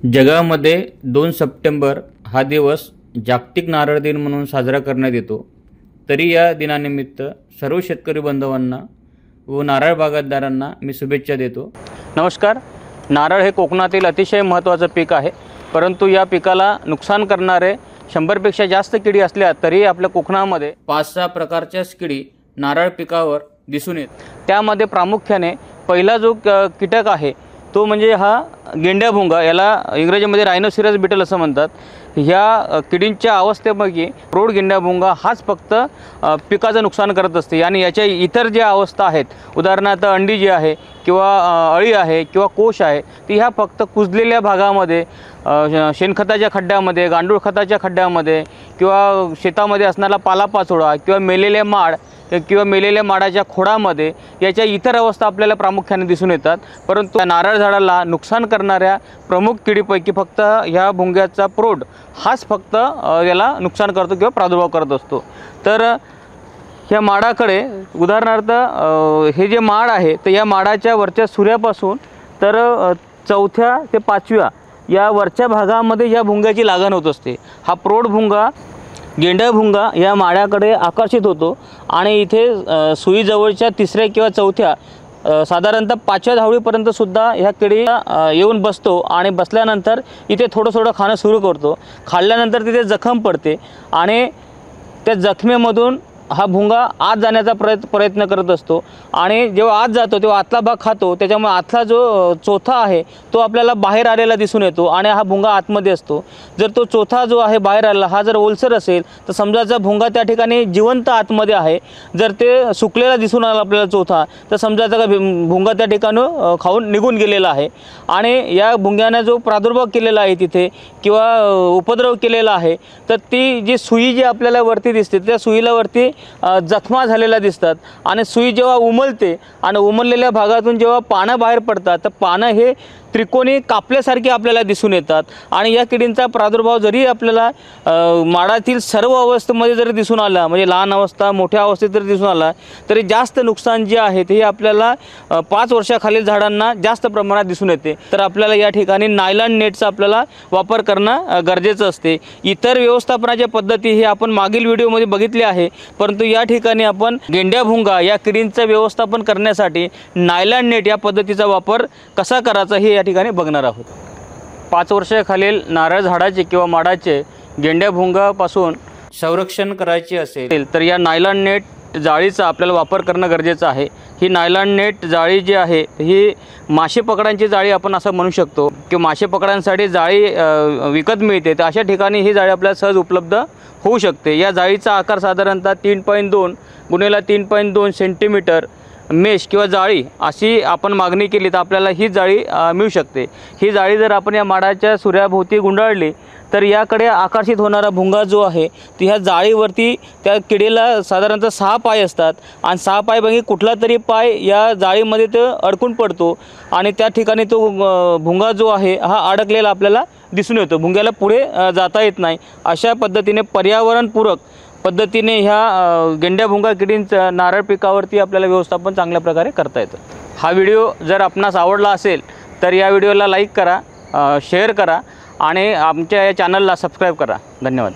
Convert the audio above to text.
जगामध्ये 2 सप्टेंबर हा दिवस जागतिक नारळ दिन म्हणून साजरा करण्यात येतो। तरी या दिनानिमित्त सर्व शेतकरी बांधवांना व नारळ बागायतदारांना मी शुभेच्छा देतो। नमस्कार। नारळ हे कोकणातील अतिशय महत्त्वाचं पीक आहे, परंतु या पिकाला नुकसान करणारे 100 पेक्षा जास्त किडी असल्या तरी आपल्या कोकणामध्ये 5-6 प्रकारच्या किडी नारळ पिकावर दिसून येतात। त्यामध्ये प्रामुख्याने पहिला जो कीटक आहे तो म्हणजे हा गेंड्याभुंगा, याला इंग्रजीमध्ये रायनोसिरस बीटल असं म्हणतात। ह्या किडींच्या अवस्थेपैकी प्रौढ गेंड्याभुंगा हाच फक्त पिकाचं नुकसान करत असते आणि याच्या इतर ज्या अवस्था आहेत, उदाहरणार्थ अंडी जी आहे किंवा अळी आहे किंवा कोश आहे, ती ह्या फक्त कुजलेल्या भागामध्ये शेणखताच्या खड्ड्यामध्ये, गांडूळ खताच्या खड्ड्यामध्ये किंवा शेतामध्ये असणारा पालापाचोळा किंवा मेलेले माड किंवा मेलेल्या माडाच्या खोडामध्ये याच्या इतर अवस्था आपल्याला प्रामुख्याने दिसून येतात। परंतु नारळ झाडाला नुकसान करणाऱ्या प्रमुख किडीपैकी फक्त ह्या भुंग्याचा प्रौढ हाच फक्त याला नुकसान करतो किंवा प्रादुर्भाव करत असतो। तर ह्या माडाकडे उदाहरणार्थ हे जे माड आहे तर या माडाच्या वरच्या सूर्यापासून तर 4थ्या ते 5व्या या वरच्या भागामध्ये या भुंग्याची लागण होत असते। हा प्रौढ भुंगा गेंड्याभुंगा या माड्याकडे आकर्षित होतो आणि इथे सुईजवळच्या 3ऱ्या किंवा 4थ्या साधारणतः 5व्या धावडीपर्यंत सुद्धा ह्या किडी येऊन बसतो आणि बसल्यानंतर इथे थोडं खाणं सुरू करतो। खाल्ल्यानंतर तिथे जखम पडते आणि त्या जखमेमधून हा भुंगा आत जाण्याचा प्रयत्न करत असतो आणि जेव्हा आत जातो तेव्हा आतला भाग खातो, त्याच्यामुळे आतला जो चौथा आहे तो आपल्याला बाहेर आलेला दिसून येतो आणि हा भुंगा आतमध्ये असतो। जर तो चौथा जो आहे बाहेर आलेला हा जर ओलसर असेल तर समजायचा भुंगा त्या ठिकाणी जिवंत आतमध्ये आहे। जर ते सुकलेला दिसून आला आपल्याला चौथा तर समजायचा का भुंगा त्या ठिकाणी खाऊन निघून गेलेला आहे। आणि या भुंग्याने जो प्रादुर्भाव केलेला आहे तिथे किंवा उपद्रव केलेला आहे तर ती जी सुई जी आपल्याला वरती दिसते त्या सुईला वरती जखमा झालेल्या दिसतात आणि सुई जेव्हा उमलते आणि उमललेल्या भागातून जेव्हा पानं बाहेर पडतात तर पानं हे त्रिकोणी कापल्यासारखे आपल्याला दिसून येतात। आणि या किडींचा प्रादुर्भाव जरी आपल्याला माडातील सर्व अवस्थेमध्ये जरी दिसून आला, म्हणजे लहान अवस्था मोठ्या अवस्थेत जरी दिसून आला, तरी जास्त नुकसान जे आहे ते आपल्याला 5 वर्षाखालील झाडांना जास्त प्रमाणात दिसून येते। तर आपल्याला या ठिकाणी नायलॉन नेटचा आपल्याला वापर करणं गरजेचं असते। इतर व्यवस्थापनाच्या पद्धती हे आपण मागील व्हिडिओमध्ये बघितले आहे, परंतु या ठिकाणी आपण गेंड्याभुंगा या किडींचं व्यवस्थापन करण्यासाठी नायलॉन नेट या पद्धतीचा वापर कसा करायचा हे या ठिकाणी बघणार आहोत। 5 वर्षाखालील नारळ झाडाचे किंवा माडाचे गेंड्याभुंगापासून संरक्षण करायचे असेल तर या नायलॉन नेट जाळीचा आपल्याला वापर करणं गरजेचं आहे। ही नायलॉन नेट जाळी जी आहे ही मासे पकडांची जाळी आपण असं म्हणू शकतो किंवा मासे पकडांसाठी जाळी विकत मिळते, तर अशा ठिकाणी ही जाळी आपल्याला सहज उपलब्ध होऊ शकते। या जाळीचा आकार साधारणतः 3.2 × 3.2 सेंटीमीटर मेश किंवा जाळी अशी आपण मागणी केली तर आपल्याला ही जाळी मिळू शकते। ही जाळी जर आपण या माडाच्या सूर्याभोवती गुंडाळली तर याकडे आकर्षित होणारा भुंगा जो आहे ती ह्या जाळीवरती त्या किडीला साधारणतः 6 पाय असतात आणि 6 पायपैकी कुठला तरी पाय या जाळीमध्ये तो अडकून पडतो आणि त्या ठिकाणी तो भुंगा जो आहे हा अडकलेला आपल्याला दिसून येतो। भुंग्याला पुढे जाता येत नाही। अशा पद्धतीने पर्यावरणपूरक पद्धतीने ह्या गेंड्याभुंगा किडींचं नारळ पिकावरती आपल्याला व्यवस्थापन चांगल्या प्रकारे करता येतं। हा व्हिडिओ जर आपणास आवडला असेल तर या व्हिडिओला लाईक करा, शेअर करा आणि आमच्या या चॅनलला सबस्क्राईब करा। धन्यवाद।